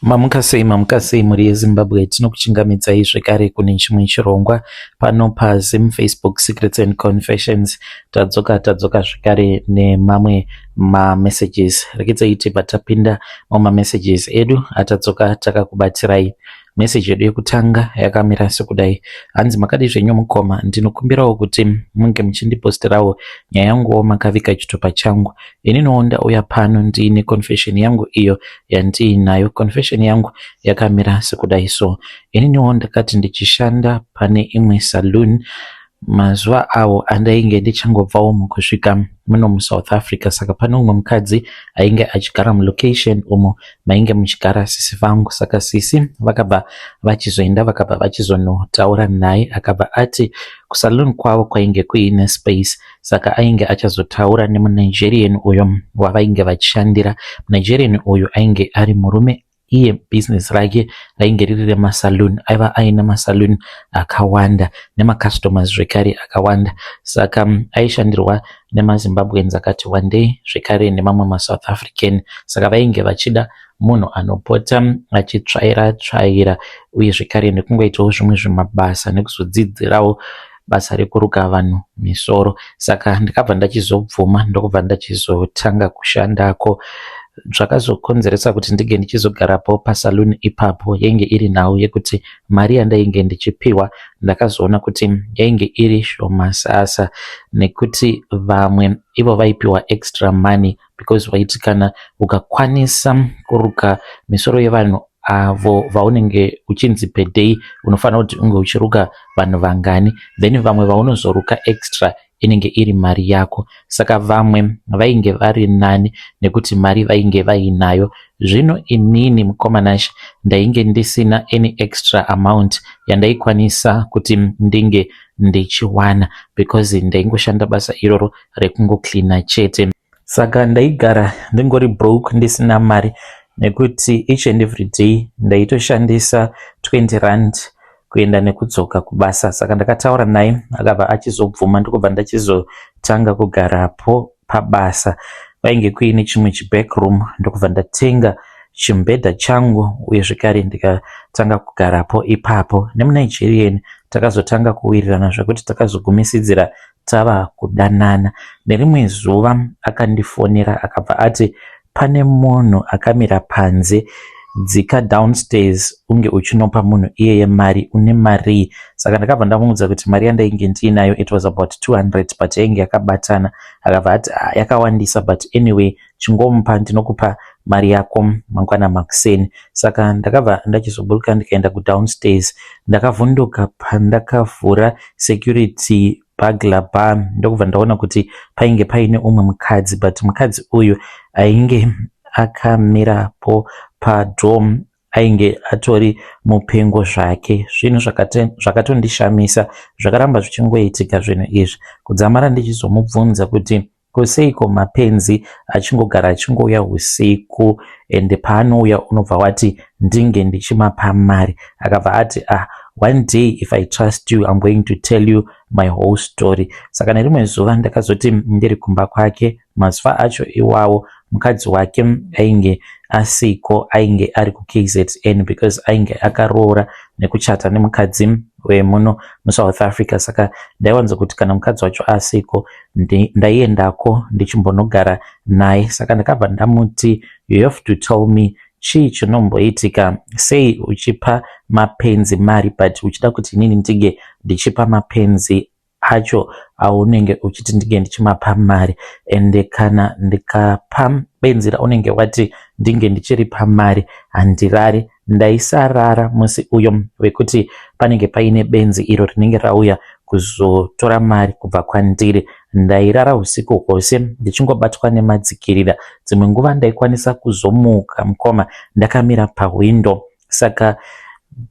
Mamuka sei muri yeZimbabwe. Tinokuchingamidzai zvekare kune chimwe chirongwa pano paZim Facebook Secrets and Confessions. Tadzoka zvekare nemamwe messages. Rekedzai tibva tapinda messages edu atadzoka takakubatirai. Message yedu yekutanga yakamira sekudai: hanzi makadi zvenyu mukoma, ndinokumbirawo kuti munge muchindiposterawo nyaya yangu makavika chitupa changu. Ininiwo ndauya pano ndiine confession yangu iyo yandiinayo. Confession yangu yakamira sekudai so: ininiwo ndakati ndichishanda pane imwe saloon mazuva awo andainge ndichangobvawo mukusvika muno muSouth Africa. Saka pane umwe mukadzi ainge achigara mulocation umo mainge muchigara sisi vangu. Saka sisi vakabva vachizoenda vakabva vachizonotaura naye, akabva ati kusalon kwavo kwainge kuine space, saka ainge achazotaura nemuNigerian uyo wavainge vachishandira. Nigerian uyo ainge ari murume, iye business rake rainge riri remasaloon, aiva aina masaloon akawanda nemacustomers zvekare akawanda. Saka aishandirwa nemaZimbabweans akati wandei zvekare nemamwe maSouth African. Saka vainge vachida munhu anopota achitsvaira uye zvekare nekungoitawo zvimwe zvimabasa nekuzodzidzirawo basa rekuruka vanhu misoro. Saka ndikabva ndachizobvuma ndokubva ndachizotanga kushandako. Zvakazokonzeresa kuti ndige ndichizogarapo pasaloon ipapo yainge iri nhau yekuti mari yandainge ndichipiwa ndakazoona kuti yainge iri shoma sasa, nekuti vamwe ivo vaipiwa extra money because vaiti kana ukakwanisa kuruka misoro yevanhu avo vaunenge uchinzi per day unofanira kuti unge uchiruka vanhu vangani, then vamwe vaunozoruka extra inenge iri mari yako. Saka vamwe vainge vari nani nekuti mari vainge vainayo. Zvino inini mukomanashi ndainge ndisina any extra amount yandaikwanisa kuti ndinge ndichiwana because ndaingoshanda basa iroro rekungoklina chete. Saka ndaigara ndingori broke, ndisina mari, nekuti each and every day ndaitoshandisa 20 rand kuenda nekudzoka kubasa. Saka ndakataura naye akabva achizobvuma ndokubva ndachizotanga kugarapo pabasa. Vainge kuine chimwe chibackroom, ndokubva ndatenga chimbedha changu uye zvekare ndikatanga kugarapo ipapo. NemuNigerian takazotanga kuwirirana zvekuti takazogumisidzira tava kudanana. Nerimwe zuva akandifonera akabva ati pane munhu akamira panze, dzika downstairs unge uchinopa munhu iyeye mari, une mari. Saka ndakabva ndamuudza kuti mari yandainge ndiinayo it was about 200 but yainge yakabatana. Akabva ati yakawandisa but anyway chingomupa, ndinokupa mari yako mangwana makuseni. Saka ndakabva ndachizoburuka ndikaenda kudownstairs. Ndakavhunduka pandakavhura security burglar bar ndokubva ndaona kuti painge paine umwe mukadzi, but mukadzi uyu ainge akamirapo padome, ainge atori mupengo zvake. Zvinhu zvakatondishamisa, zvakaramba zvichingoitika zvinhu izvi. Kudzamara ndichizomubvunza kuti kuseiko mapenzi achingogara achingouya usiku ende paanouya unobva wati ndinge ndichimapa mari. Akabva ati one day if I trust you I'm going to tell you my whole story. Saka nerimwe zuva ndakazoti ndiri kumba kwake, mazuva acho iwawo mukadzi wake ainge asiko, ainge ari kuKZN because ainge akaroora nekuchata nemukadzi wemuno muSouth Africa. Saka ndaiwanza kuti kana mukadzi wacho asiko ndaiendako ndichimbonogara naye. Saka ndakabva ndamuti you have to tell me chii chinomboitika, sei uchipa mapenzi mari but uchida kuti inini ndige ndichipa mapenzi acho aunenge uchiti ndige ndichimapa mari, ende kana ndikapa benzi raunenge wati ndinge ndichiripa mari handirari. Ndaisarara musi uyo wekuti panenge paine benzi iro rinenge rauya kuzotora mari kubva kwandiri. Ndairara usiku hwose ndichingobatwa nemadzikirira. Dzimwe nguva ndaikwanisa kuzomuka mukoma ndakamira pawindow. Saka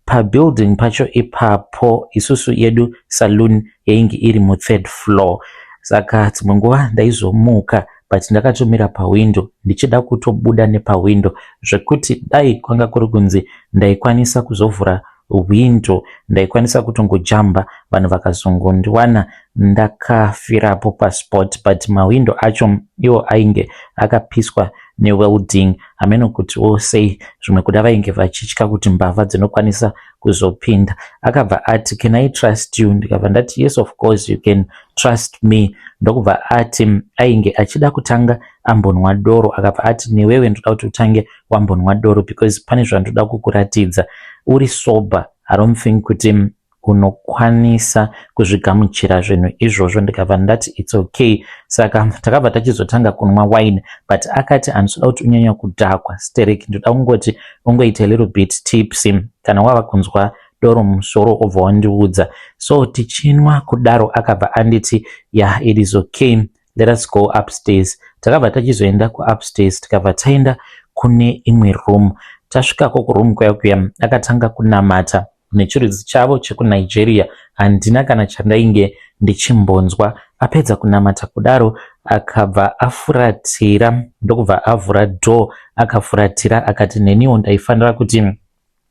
pabuilding pacho ipapo isusu yedu saloon yainge iri mu3rd floor. Saka dzimwe nguva ndaizomuka but ndakatomira pawindow ndichida kutobuda nepawindow zvekuti dai kwanga kuri kunzi ndaikwanisa kuzovhura window ndaikwanisa kutongojamba vanhu vakazongondiwana ndakafirapo paspot, but mawindo acho iwo ainge akapiswa newelding, hameno kuti sei zvimwe kuda vainge vachitya kuti mbavha dzinokwanisa kuzopinda. Akabva ati, can I trust you? Ndikabva ndati yes of course you can trust me. Ndokubva ati ainge achida kutanga ambonwa doro. Akabva ati newewe ndoda kuti utange wambonwa doro because pane zvandoda kukuratidza. Uri sober, I don't think kuti unokwanisa kuzvigamuchira zvinhu izvozvo. Ndikabva ndati it's okay. Saka takabva tachizotanga kunwa wine, but akati andoda kuti unyanya kudhakwa Sterek, ndoda kungoti ungoita a little bit tipsy, kana wava kunzwa doro musoro obva wandiudza. So tichinwa kudaro akabva anditi yeah, it is okay, let us go upstairs. Takabva tachizoenda kuupstairs, tikabva taenda kune imwe room. Tasvikako kuroom kuya akatanga kunamata nechiridzi chavo chekunigeria, handina kana chandainge ndichimbonzwa. Apedza kunamata kudaro akabva afuratira, ndokubva avhura door akafuratira akati neniwo ndaifanira kuti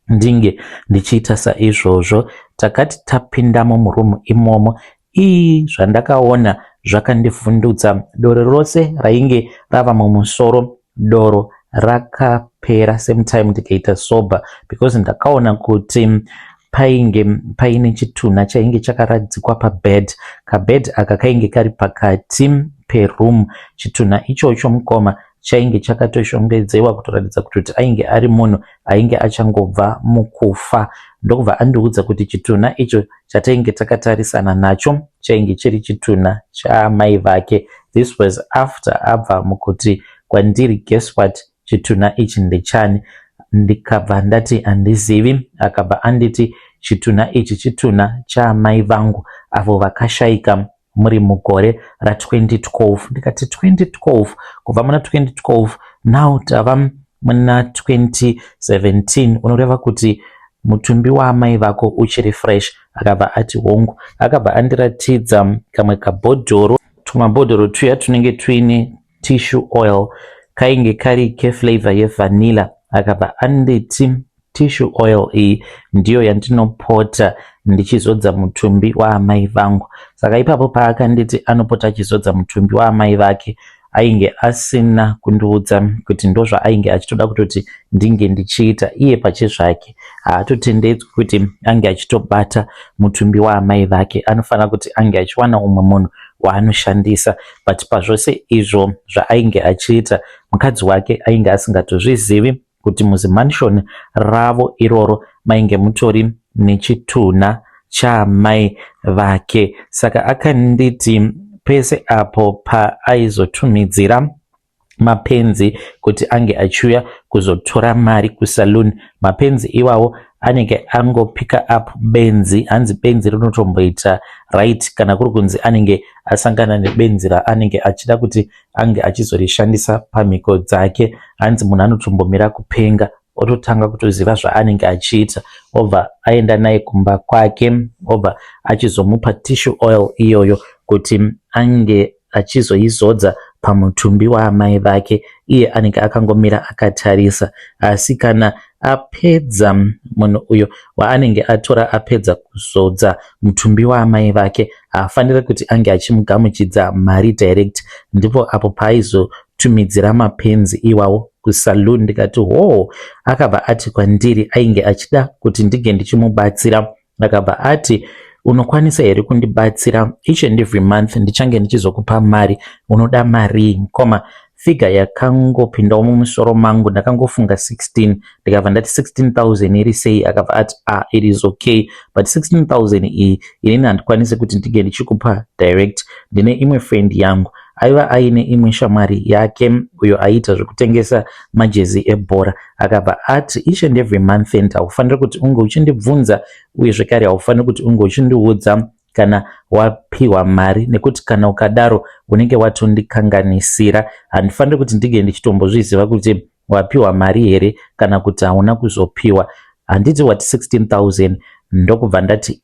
ndinge ndichiita saizvozvo. Takati tapindamo murumu imomo, zvandakaona zvakandivhundutsa. Doro rose rainge rava mumusoro, doro rakapera same time ndikaita sober, because ndakaona kuti painge paine chitunha chainge chakaradzikwa pabed. Kabed aka kainge kari pakati peroom. Chitunha ichocho mukoma chainge chakatoshongedzewa kutoratidza kuti ainge ari munhu ainge achangobva mukufa. Ndokubva andiudza kuti chitunha icho chatainge takatarisana nacho chainge chiri chitunha chamai vake. This was after abva mukuti kwandiri guess what, chitunha ichi ndechani. Ndikabva ndati handizivi. Akabva anditi chitunha ichi chitunha chamai vangu avo vakashayika muri mugore ra2012. Ndikati 2012, kubva muna 2012 now tava muna 2017, unoreva kuti mutumbi waamai vako uchiri fresh. Akabva ati hongu. Akabva andiratidza kamwe kabhodhoro, tumabhodhoro tuya tunenge tuine tissue oil, kainge kari keflavor yevanilla. Akabva anditi tissue oil iyi ndiyo yandinopota ndichizodza mutumbi waamai vangu. Saka ipapo paakanditi anopota achizodza mutumbi waamai vake, ainge asina kundiudza kuti ndozvaainge achitoda kutoti ndinge ndichiita iye pachezvake. Haatotendedzwi kuti ange achitobata mutumbi waamai vake, anofanira kuti ange achiwana umwe munhu waanoshandisa. But pazvose izvo zvaainge achiita, mukadzi wake ainge asingatozvizivi kuti muzimansion ravo iroro mainge mutori nechitunha chamai vake. Saka akanditi pese apo paaizotumidzira mapenzi kuti ange achiuya kuzotora mari kusaluni, mapenzi iwawo anenge angopika up benzi. Hanzi benzi rinotomboita right kana kuri kunzi anenge asangana nebenzi raanenge achida kuti ange achizorishandisa pamhiko dzake. Hanzi munhu anotombomira kupenga ototanga kutoziva zvaanenge achiita, obva aenda naye kumba kwake, obva achizomupa tissue oil iyoyo kuti ange achizoizodza pamutumbi waamai vake. Iye anenge akangomira akatarisa. Asi kana apedza, munhu uyo waanenge atora apedza kuzodza mutumbi waamai vake, haafaniri kuti ange achimugamuchidza mari direct. Ndipo apo paaizotumidzira mapenzi iwawo kusaluni. Ndikati akabva ati kwandiri ainge achida kuti ndige ndichimubatsira. Akabva ati unokwanisa here kundibatsira each and every month, ndichange ndichizokupa mari. Unoda mari mukoma? Figa yakangopindawo mumusoro mangu, ndakangofunga 16. Ndikabva ndati 16,000 iri sei? Akabva ati it is okay, but 16,000 iyi inini handikwanisi kuti ndige ndichikupa direct. Ndine imwe friend yangu aiva aine imwe shamwari yake uyo aiita zvekutengesa majezi ebhora. Akabva ati each and every month end haufaniri kuti unge uchindibvunza, uye zvekare haufaniri kuti unge uchindiudza kana wapiwa mari, nekuti kana ukadaro unenge watondikanganisira. Handifaniri kuti ndige ndichitombozviziva kuti wapiwa mari here kana kuti hauna kuzopiwa. Handiti wati 16,000. Ndokubva ndati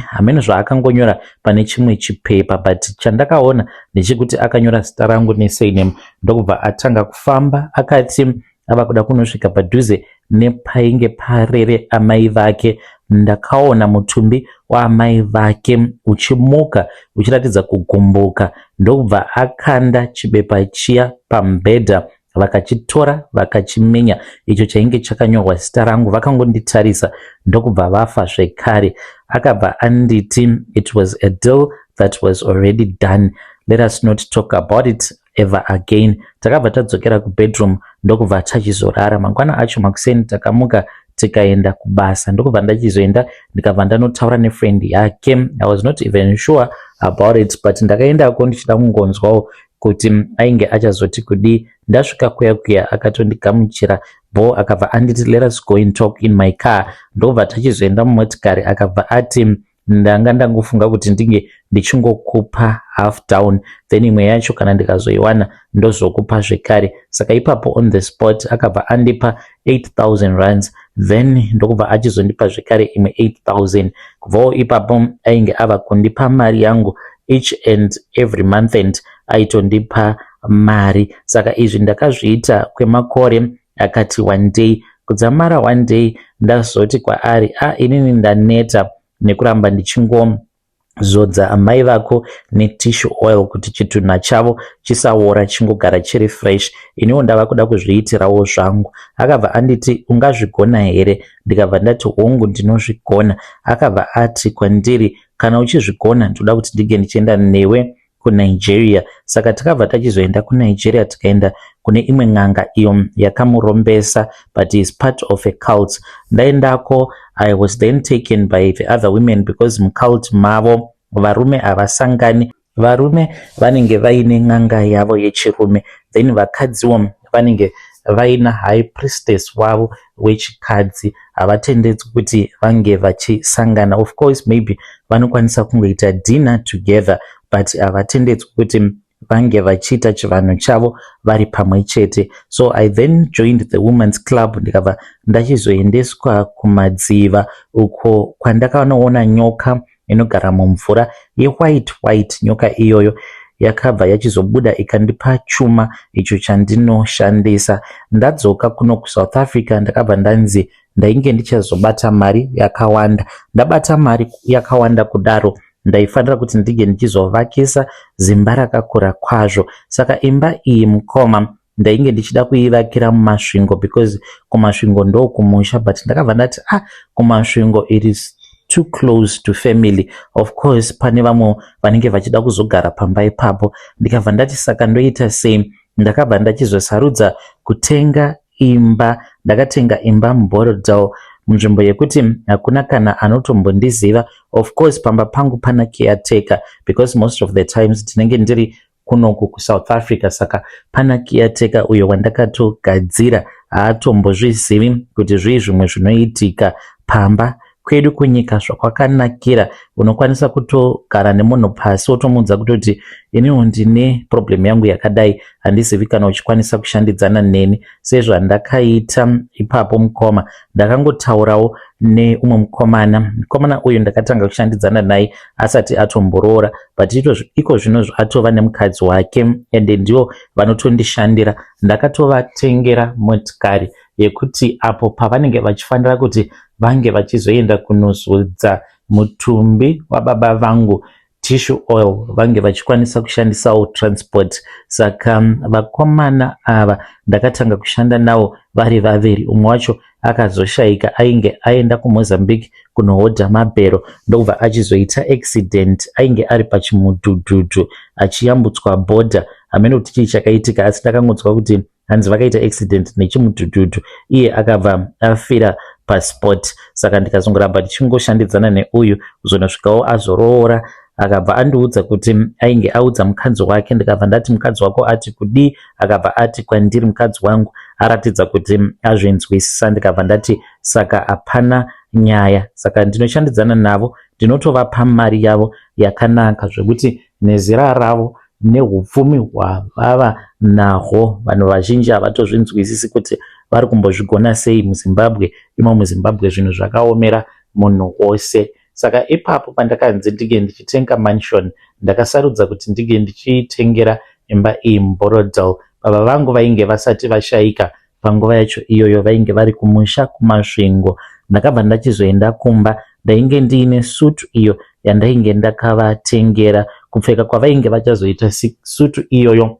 hameno zvaakangonyora pane chimwe chipepa, but chandakaona ndechekuti akanyora zita rangu nesurname. Ndokubva atanga kufamba. Akati ava kuda kunosvika padhuze nepainge parere amai vake. Ndakaona mutumbi waamai vake uchimuka uchiratidza kugumbuka, ndokubva akanda chibepa chiya pamubhedha vakachitora vakachimenya, icho chainge chakanyorwa zita rangu. Vakangonditarisa ndokubva vafa zvekare. Akabva anditi, it was a deal that was already done, let us not talk about it ever again. Takabva tadzokera kubedroom ndokubva tachizorara. Mangwana acho makuseni takamuka tikaenda kubasa, ndokubva ndachizoenda ndikabva ndanotaura nefriend yake. I was not even sure about it, but ndakaendako ndichida kungonzwawo kuti ainge achazoti kudii. Ndasvika kuya akatondigamuchira bo akabva anditi let us go and talk in my car. Ndobva tachizoenda mumotikari. Akabva ati ndanga ndangofunga kuti ndinge ndichingokupa half down, then imwe yacho kana ndikazoiwana ndozokupa zvekare. Saka ipapo on the spot akabva andipa 8,000 rands, then ndokubva achizondipa zvekare imwe 8,000. Kubvawo ipapo ainge ava kundipa mari yangu each and every month and aitondipa mari. Saka izvi ndakazviita kwemakore akati one day. Kudzamara one day ndazoti kwaari, inini ndaneta nekuramba ndichingozodza amai vako netissue oil kuti chitunha chavo chisaora chingogara chiri fresh. Iniwo ndava kuda kuzviitirawo zvangu. Akabva anditi ungazvigona here? Ndikabva ndati hongu ndinozvigona. Akabva ati kwandiri kana uchizvigona ndoda kuti ndige ndichienda newe kuNigeria. Saka takabva tachizoenda kuNigeria tikaenda kune imwe n'anga iyo yakamurombesa, but is part of a cult. Ndaendako, I was then taken by the other women because mcult mavo varume havasangani. Varume vanenge vaine n'anga yavo yechirume, then vakadziwo vanenge vaina high priestess wavo wechikadzi. Havatendedzwi kuti vange vachisangana. Of course maybe vanokwanisa kungoita dinner together, but havatendedzwi kuti vange vachiita chivanhu chavo vari pamwe chete. So I then joined the women's club. Ndikabva ndachizoendeswa kumadziva uko kwandakanoona nyoka inogara mumvura white. Nyoka iyoyo yakabva yachizobuda ikandipa chuma icho chandinoshandisa. Ndadzoka kuno kuSouth Africa ndakabva ndanzi ndainge ndichazobata mari yakawanda. Ndabata mari yakawanda kudaro ndaifanira kuti ndige ndichizovakisa zimba rakakura kwazvo. Saka imba iyi mukoma ndainge ndichida kuivakira mumasvingo because kumasvingo ndo kumusha, but ndakabva ndati kumasvingo it is too close to family. Of course pane vamwe vanenge vachida kuzogara pamba ipapo. Ndikabva ndati saka ndoita sei? Ndakabva ndachizosarudza kutenga imba. Ndakatenga imba muBorodale munzvimbo yekuti hakuna kana anotombondiziva. Of course pamba pangu pana caretaker because most of the times tinenge ndiri kunoku kuSouth Africa, saka pana caretaker uyo wandakatogadzira haatombozvizivi kuti zvii zvimwe zvinoitika pamba. Kwedu kunyika zvakwakanakira, unokwanisa kutogara nemunhu pasi wotomuudza kutoti iniwo ndine problem yangu yakadai, handizivi kana uchikwanisa kushandidzana neni. Sezvo andakaita ipapo mukoma, ndakangotaurawo neumwe mukomana uyu ndakatanga kushandidzana naye asati atomboroora, but iko zvino atova nemukadzi wake ende ndiwo vanotondishandira. Ndakatovatengera motikari yekuti apo pavanenge vachifanira kuti vange vachizoenda kunozodza mutumbi wababa vangu tissue oil, vange vachikwanisa kushandisawo transport. Saka vakomana ava ndakatanga kushanda navo vari vaviri. Umwe wacho akazoshayika, ainge aenda kuMozambique kunohodha mabhero, ndokubva achizoita accident. Ainge ari pachimudhudhudhu achiyambutswa border. Hamene kuti chii chakaitika, asi ndakangodzwa kuti hanzi vakaita accident nechimudhudhudhu, iye akabva afira pasport. Saka ndikazongoramba ndichingoshandidzana neuyu kuzonosvikawo azoroora. Akabva andiudza kuti ainge audza mukadzi wake. Ndikabva ndati mukadzi wako ati kudii? Akabva ati kwandiri mukadzi wangu aratidza kuti azvinzwisisa. Ndikabva ndati saka hapana nyaya. Saka ndinoshandidzana navo, ndinotovapa mari yavo yakanaka zvekuti nezera ravo nehupfumi hwavava nahwo vanhu vazhinji havatozvinzwisisi kuti vari kumbozvigona sei muZimbabwe. Imo muZimbabwe zvinhu zvakaomera munhu wose. Saka ipapo pandakanzi ndige ndichitenga mansion, ndakasarudza kuti ndige ndichitengera imba iyi muBorodale. Baba vangu vainge vasati vashayika panguva yacho iyoyo vainge vari kumusha kumasvingo. Ndakabva ndachizoenda kumba, ndainge ndiine sutu iyo yandainge ndakavatengera. Kupfeka kwavainge vachazoita sutu iyoyo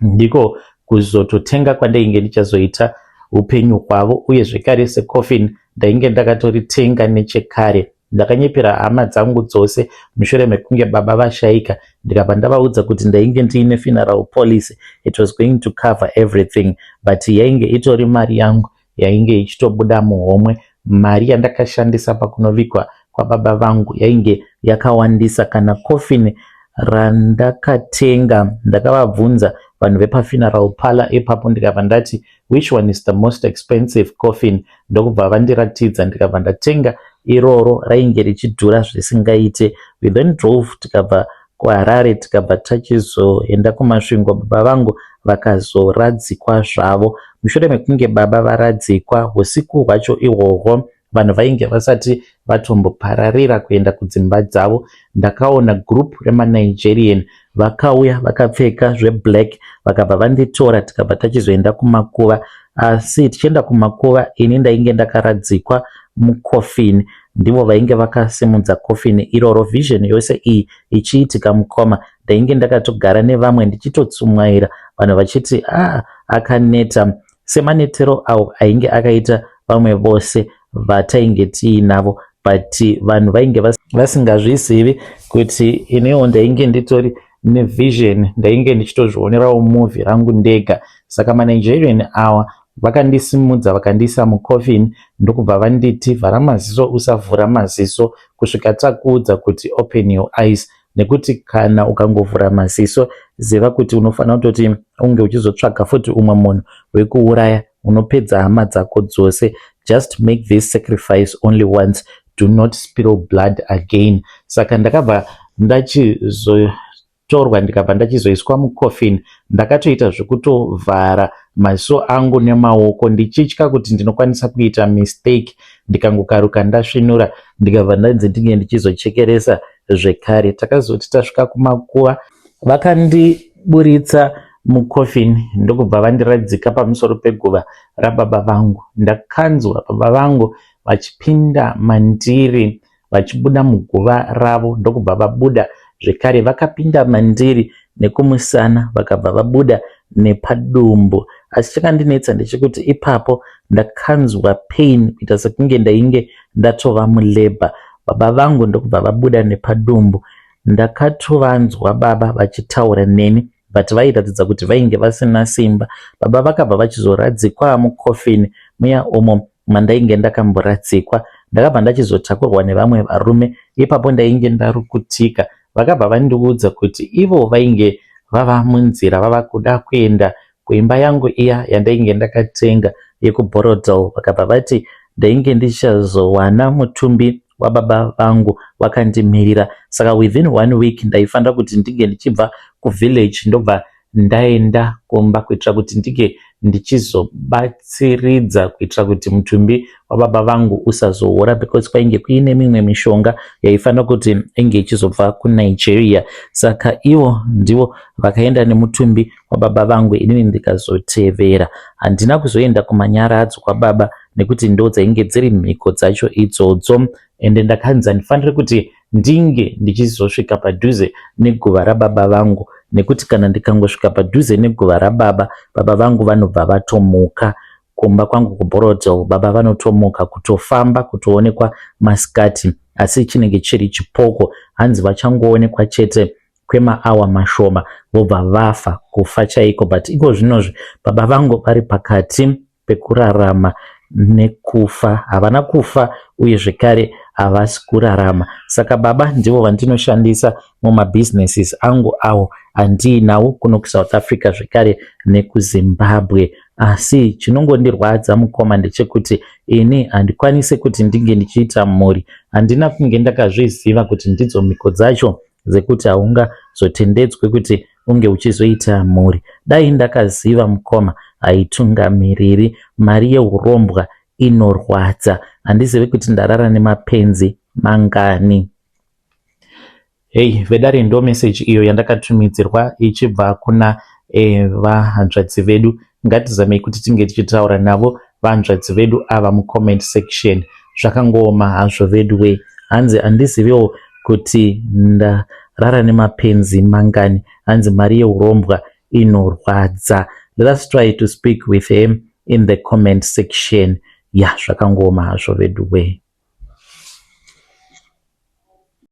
ndiko kuzototenga kwandainge ndichazoita upenyu hwavo, uye zvekare secoffin ndainge ndakatoritenga nechekare. Ndakanyepera hama dzangu dzose mushure mekunge baba vashaika, ndikabva ndavaudza kuti ndainge ndiine funeral policy, it was going to cover everything, but yainge itori mari yangu yainge ichitobuda muhomwe. Mari yandakashandisa pakunovigwa kwababa vangu yainge yakawandisa. Kana coffin randakatenga ndakavabvunza vanhu vepafuneral parlor ipapo, ndikabva ndati which one is the most expensive coffin, ndokubva vandiratidza, ndikabva ndatenga iroro, rainge richidhura zvisingaite. We then drove tikabva kuHarare, tikabva tachizoenda kumasvingo, baba vangu vakazoradzikwa zvavo. Mushure mekunge baba varadzikwa, usiku hwacho ihwohwo vanhu vainge vasati vatombopararira kuenda kudzimba dzavo, ndakaona group remaNigerian vakauya vakapfeka zveblack, vakabva vanditora tikabva tachizoenda kumakuva. Asi tichienda kumakuva, ini ndainge ndakaradzikwa mucoffin, ndivo vainge vakasimudza coffin iroro. Vision yose iyi ichiitika mukoma, ndainge ndakatogara nevamwe ndichitotsumwaira, vanhu vachiti akaneta, semanetero awo ainge akaita vamwe vose vatainge tiinavo, but vanhu vainge vasingazvizivi kuti inewo ndainge nditori nevision, ndainge ndichitozvionerawo movie rangu ndega. Saka maNigerian awa vakandisimudza vakandiisa mucoffin, ndokubva vanditi vhara maziso usavhura maziso kusvika takuudza kuti open your eyes, nekuti kana ukangovhura maziso ziva kuti unofanira kutoti unge uchizotsvaga futi umwe munhu wekuuraya, unopedza hama dzako dzose. Just make this sacrifice only once, do not spill blood again. Saka ndakabva ndachizotorwa ndikabva ndachizoiswa mucoffin, ndakatoita zvekutovhara maziso angu nemaoko ndichitya kuti ndinokwanisa kuita mistake ndikangokaruka ndasvinura, ndikabva ndanzi ndinge ndichizochekeresa zvekare. Takazoti tasvika kumakuva, vakandiburitsa mucoffin ndokubva vandiradzika pamusoro peguva rababa vangu. Ndakanzwa baba vangu vachipinda mandiri vachibuda muguva ravo, ndokubva vabuda zvekare vakapinda mandiri nekumusana, vakabva vabuda nepadumbu. Asi chakandinetsa ndechekuti ipapo ndakanzwa pain kuita sekunge ndainge ndatova mulabor. Baba vangu ndokubva vabuda nepadumbu, ndakatovanzwa baba vachitaura neni, but vairatidza kuti vainge vasina simba. Baba vakabva vachizoradzikwa mucoffin muya umo mandainge ndakamboradzikwa. Ndakabva ndachizotakurwa nevamwe varume, ipapo ndainge ndarukutika. Vakabva vandiudza kuti ivo vainge vava munzira, vava kuda kuenda kuimba yangu iya yandainge ndakatenga yekuBorodale. Vakabva vati ndainge ndichazowana mutumbi wababa vangu wakandimirira. Saka within 1 week ndaifanira kuti ndinge ndichibva kuvillage ndobva ndaenda kumba kuitira kuti ndinge ndichizobatsiridza kuitira kuti mutumbi wababa vangu usazoora, because kwainge kuine mimwe mishonga yaifanira kuti inge ichizobva kuNigeria. Saka ivo ndivo vakaenda nemutumbi wababa vangu, inini ndikazotevera. Handina kuzoenda kumanyaradzo kwababa nekuti ndo dzainge dziri mhiko dzacho idzodzo, ende ndakanzi handifaniri kuti ndinge ndichizosvika padhuze neguva rababa vangu, nekuti kana ndikangosvika padhuze neguva rababa, baba vangu vanobva vatomuka. Kumba kwangu kuBorodale baba vanotomuka kutofamba kutoonekwa masikati, asi chinenge chiri chipoko, hanzi vachangoonekwa chete kwemaawa mashoma vobva vafa, kufa chaiko. But iko zvinozvi baba vangu vari pakati pekurarama nekufa, havana kufa uye zvekare havasi kurarama. Saka baba ndivo vandinoshandisa mumabusinesses angu awo andiinawo kuno kuSouth Africa zvekare nekuZimbabwe. Asi chinongondirwadza mukoma ndechekuti ini handikwanisi kuti ndinge ndichiita mhuri, handina kunge ndakazviziva kuti ndidzo mhiko dzacho dzekuti haungazotendedzwe kuti unge uchizoita mhuri. Dai ndakaziva mukoma, haitungamiriri. Mari yeurombwa inorwadza, handizivi kuti ndarara nemapenzi mangani. Hey, vedare ndo message iyo yandakatumidzirwa ichibva kuna vahanzvadzi vedu ngatizamei kuti tinge tichitaura navo vanzvadzi vedu ava mucomment section. Zvakangooma hazvo vedu we, hanzi handiziviwo kuti ndarara nemapenzi mangani, hanzi mari yeurombwa inorwadza. Let us try to speak with him in the comment section. Zvakangooma hazvo vedu we.